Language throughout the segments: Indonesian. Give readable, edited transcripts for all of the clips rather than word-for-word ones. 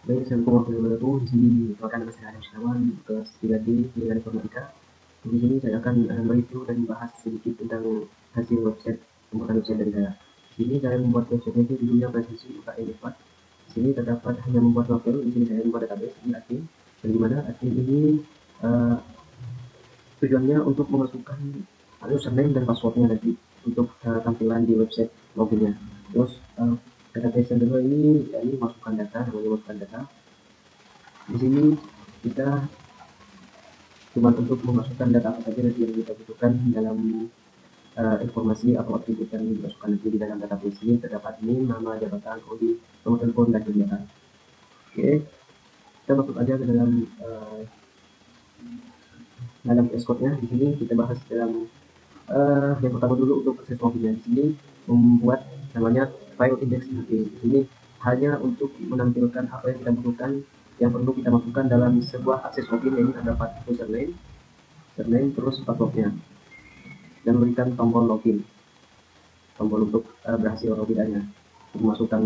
Baik, assalamualaikum warahmatullahi wabarakatuh. Di sini rekan saya Adam Setiawan, kelas 3D Pilihan Informatika. Di sini saya akan mereview dan membahas sedikit tentang hasil pembuatan website dari saya. Di sini saya membuat website itu judulnya presisi UKM IPA. Di sini terdapat hanya membuat novel. Di sini saya membuat database di admin. Dan di mana admin ini uh, tujuannya untuk memasukkan username dan passwordnya nanti untuk tampilan di website loginnya. Terus database yang kedua ini masukkan data, namanya masukkan data. Di sini kita cuma untuk memasukkan data apa saja yang kita butuhkan dalam informasi atau atribut yang dimasukkan nanti di dalam database ini terdapat name, nama, jabatan, kode, nomor telepon, dan kegiatan. Oke, kita masuk aja ke dalam code-nya. Di sini kita bahas dalam yang pertama dulu untuk akses loginnya. Di sini membuat namanya file index.php. Di sini hanya untuk menampilkan apa yang kita butuhkan yang perlu kita masukkan dalam sebuah akses login, yaitu terdapat username, terus passwordnya, dan berikan tombol login, tombol untuk berhasil atau tidaknya, memasukkan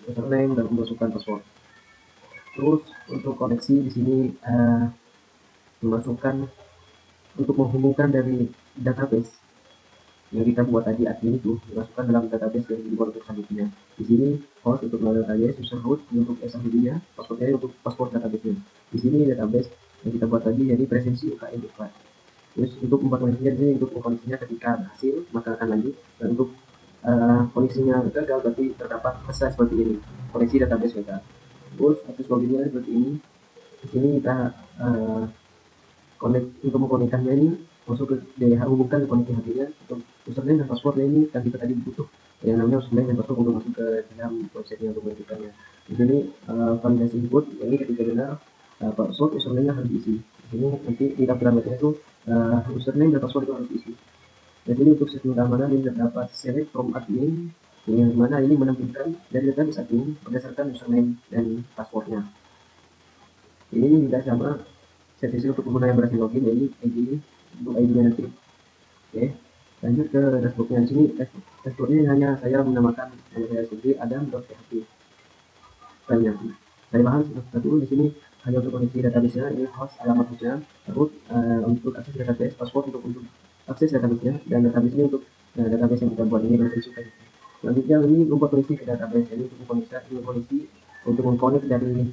username dan memasukkan password. Terus untuk koneksi di sini memasukkan untuk menghubungkan dari database yang kita buat tadi admin itu dimasukkan dalam database yang dibuat untuk selanjutnya. Di sini host untuk database, user root untuk SSID-nya, passwordnya untuk password database-nya. Di sini database yang kita buat tadi jadi presensi UKM IPA. Terus untuk membuat koneksinya ini untuk koneksinya ketika berhasil maka akan lanjut, dan untuk koneksinya gagal berarti terdapat pesan seperti ini, koneksi database gagal. Terus akses loginnya seperti ini. Di sini kita untuk mengkonekkannya ini masuk ke DH, hubungkan ke konektor HP-nya untuk username dan passwordnya ini kan kita tadi butuh yang namanya username dan password untuk masuk ke dalam website-nya untuk menggunakannya. Di sini validasi input, ini ketika benar password username-nya harus diisi. Di sini nanti di tampilan webnya itu username dan password itu harus diisi. Dan ini untuk sistem keamanan ini terdapat select from admin, yang mana ini menampilkan dari database admin berdasarkan username dan passwordnya. Ini juga sama servis untuk pengguna yang berhasil login, jadi ID untuk ID-nya nanti. Oke, lanjut ke dashboardnya. Di sini dashboardnya hanya saya menamakan nama saya sendiri adam.php. Banyak. Dari bahan satu di sini hanya untuk koneksi database-nya, ini host, alamat hostnya, terus untuk akses database, password untuk akses database-nya, dan database ini untuk database yang kita buat ini berfungsi. Selanjutnya ini membuat koneksi ke database, jadi untuk koneksi untuk mengkonek dari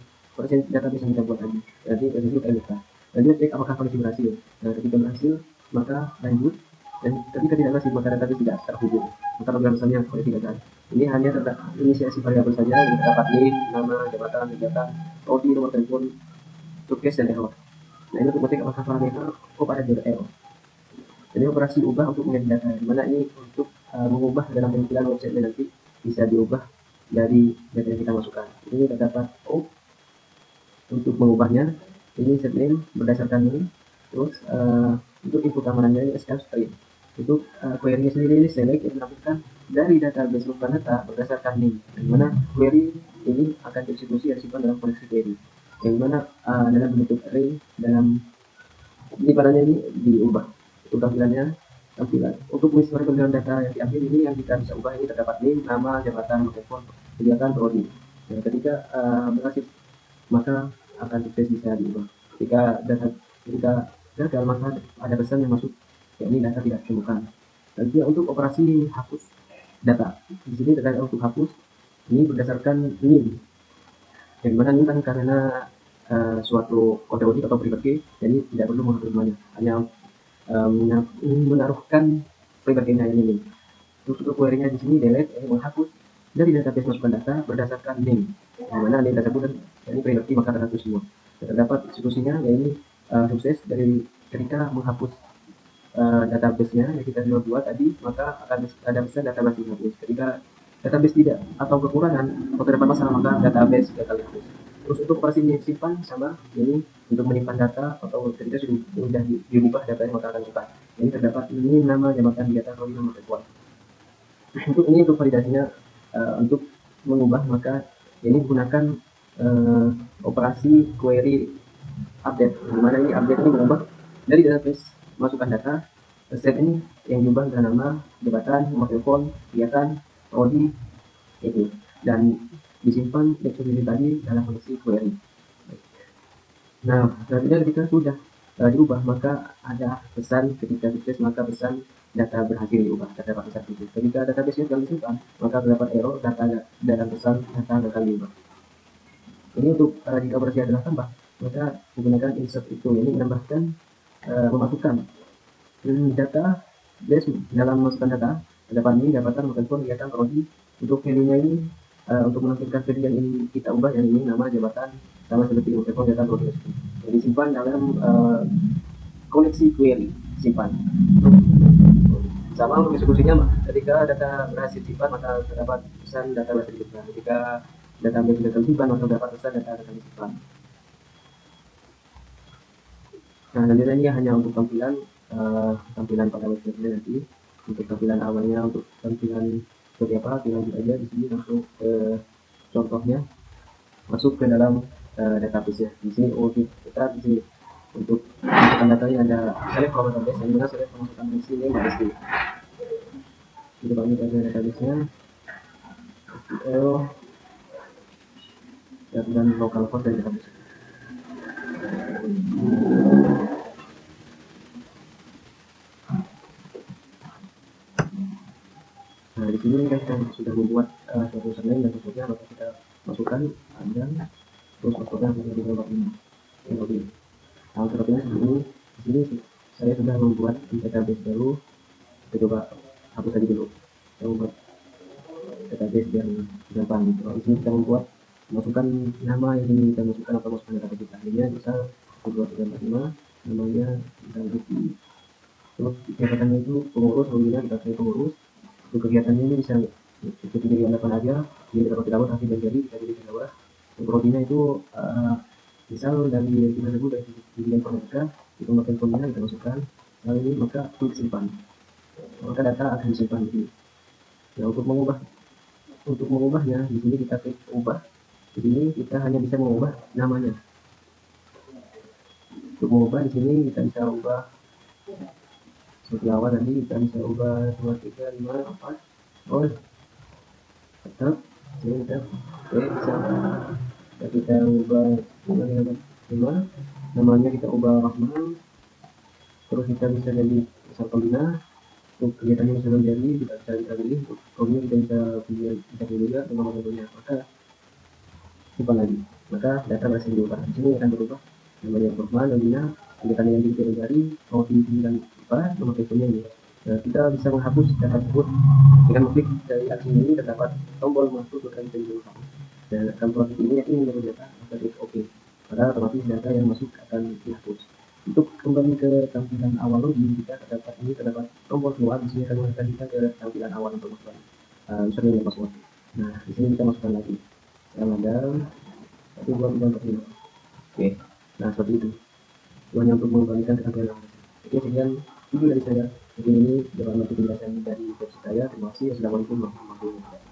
database yang kita buat tadi. Jadi itu kayak kita. Lanjut cek apakah koneksi berhasil. Nah, ketika berhasil maka lanjut, dan ketika tidak berhasil maka database tidak terhubung. Maka program misalnya koneksi gagal. Ini hanya terdapat inisiasi variabel saja, yang terdapat name, nama, jabatan, kegiatan, OD, nomor telepon, success, dan error. Nah, ini untuk mencek apakah parameter pada error. Jadi operasi ubah untuk menjadi data, dimana ini untuk mengubah dalam tampilan website nanti bisa diubah dari data yang kita masukkan. Ini terdapat untuk mengubahnya, ini set name berdasarkan ini. Terus untuk input keamanannya ini SQL string. Untuk query-nya sendiri ini select yang dilakukan dari database bukan data berdasarkan name, di mana query ini akan dieksekusi dan disimpan dalam koneksi query, yang mana dalam bentuk array dalam penyimpanan ini diubah. Untuk tampilan untuk mengisi tampilan data yang diambil ini yang kita bisa ubah, ini terdapat name, nama, jabatan, telepon, kegiatan, prodi. Nah, ketika berhasil maka akan sukses bisa diubah. Ketika gagal maka ada pesan yang masuk, yakni data tidak ditemukan. Dan juga untuk operasi hapus data, di sini terdapat untuk hapus ini berdasarkan name, yang mana ini kan karena suatu kontributif atau private key, jadi tidak perlu menghapus semuanya, hanya menaruhkan private key-nya ini. Terus untuk query-nya di sini delete, ini menghapus dari database masukkan data berdasarkan name, yang mana name tersebut ini private key maka terhapus semua. Terdapat eksekusinya, yaitu sukses dari ketika menghapus database-nya yang kita buat tadi, maka akan ada pesan database dihapus. Ketika database tidak atau kekurangan atau terdapat masalah maka database gagal dihapus. Terus untuk operasi menyimpan sama, ini untuk menyimpan data atau ketika sudah diubah datanya maka akan cepat. Ini terdapat ini nama, jabatan, kegiatan, roli, nomor telepon. Untuk ini untuk validasinya untuk mengubah maka ini menggunakan operasi query update, dimana ini update ini mengubah dari database masukkan data, set ini yang diubah dengan nama, jabatan, nomor telepon, kegiatan, prodi itu. Dan disimpan lecture ini tadi dalam koneksi query. Nah, selanjutnya ketika sudah diubah, maka ada pesan ketika sukses, maka pesan data berhasil diubah, terdapat pesan sukses. Ketika database yang disimpan, maka terdapat error data dalam pesan data gagal diubah. Ini untuk jika operasi adalah tambah, maka menggunakan insert itu, ini menambahkan memasukkan data base dalam memasukkan data. Terdapat ini dapatkan telepon kegiatan prodi untuk value-nya ini untuk menampilkan value yang ingin kita ubah, yang ini nama jabatan sama seperti telepon data prodi. Jadi simpan dalam koneksi query, simpan. Sama untuk eksekusinya, ketika data berhasil simpan maka terdapat pesan data berhasil disimpan. Ketika data sudah tersimpan maka terdapat pesan data akan disimpan. Nah, selanjutnya ini hanya untuk tampilan pada website nanti. Untuk tampilan awalnya, untuk tampilan seperti apa, lanjut aja di sini langsung ke contohnya, masuk ke dalam database ya. Di sini kita di sini untuk pemasukan datanya ada select from database, yang mana select pemasukan di sini ada sini. Kita bangun dari database-nya, SQL dan localhost dari database. Nah, di sini kita sudah membuat suatu username dan passwordnya, maka kita masukkan ada terus passwordnya menjadi login. Nah, sepertinya seperti ini. Di sini saya sudah membuat database baru. Kita coba hapus aja dulu. Saya membuat database biar gampang. Di sini kita membuat masukkan nama yang ingin kita masukkan atau masukkan database kita. Ini misal 2345, namanya kita isi. Terus jabatannya itu pengurus, loginnya kita pilih pengurus. Untuk kegiatannya ini bisa ikuti kegiatan apa aja, jadi dapat didapat hasil dan jadi kita pilih ke bawah. Untuk prodinya itu misal dari kita sebut dari segi informatika, itu makin formnya kita masukkan, lalu ini maka klik simpan, maka data akan disimpan di sini. Nah, untuk mengubahnya di sini kita klik ubah. Di sini kita hanya bisa mengubah namanya. Untuk mengubah di sini kita bisa ubah seperti awal tadi, kita bisa ubah 2, 3, 5, 4. Oh, tetap sini kita bisa kita ubah 5, namanya kita ubah Rahman. Terus kita bisa jadi misal pembina. Untuk kegiatannya bisa menjadi kita pilih. Untuk kodenya kita bisa pilih juga nama kodenya, maka simpan lagi, maka data berhasil diubah. Di sini akan berubah namanya Rahman, namanya kegiatan yang dipelajari, mau dipilihkan apa, nomor teleponnya ini. Nah, kita bisa menghapus data tersebut dengan mengklik dari aksi ini, terdapat tombol menghapus bukan tombol menghapus. Dan akan proses ini yakin menurut data, maka klik OK, maka otomatis data yang masuk akan dihapus. Untuk kembali ke tampilan awal login, kita terdapat tombol keluar. Di sini akan mengarahkan kita ke tampilan awal untuk masukkan username dan password. Nah, di sini kita masukkan lagi Ramadan 1, 2, 3, 4, 5. Oke, nah seperti itu. Itu hanya untuk mengembalikan ke tampilan awal. Oke, sekian video dari saya. Jadi ini dapat penjelasan dari versi saya. Terima kasih. Assalamualaikum warahmatullahi wabarakatuh.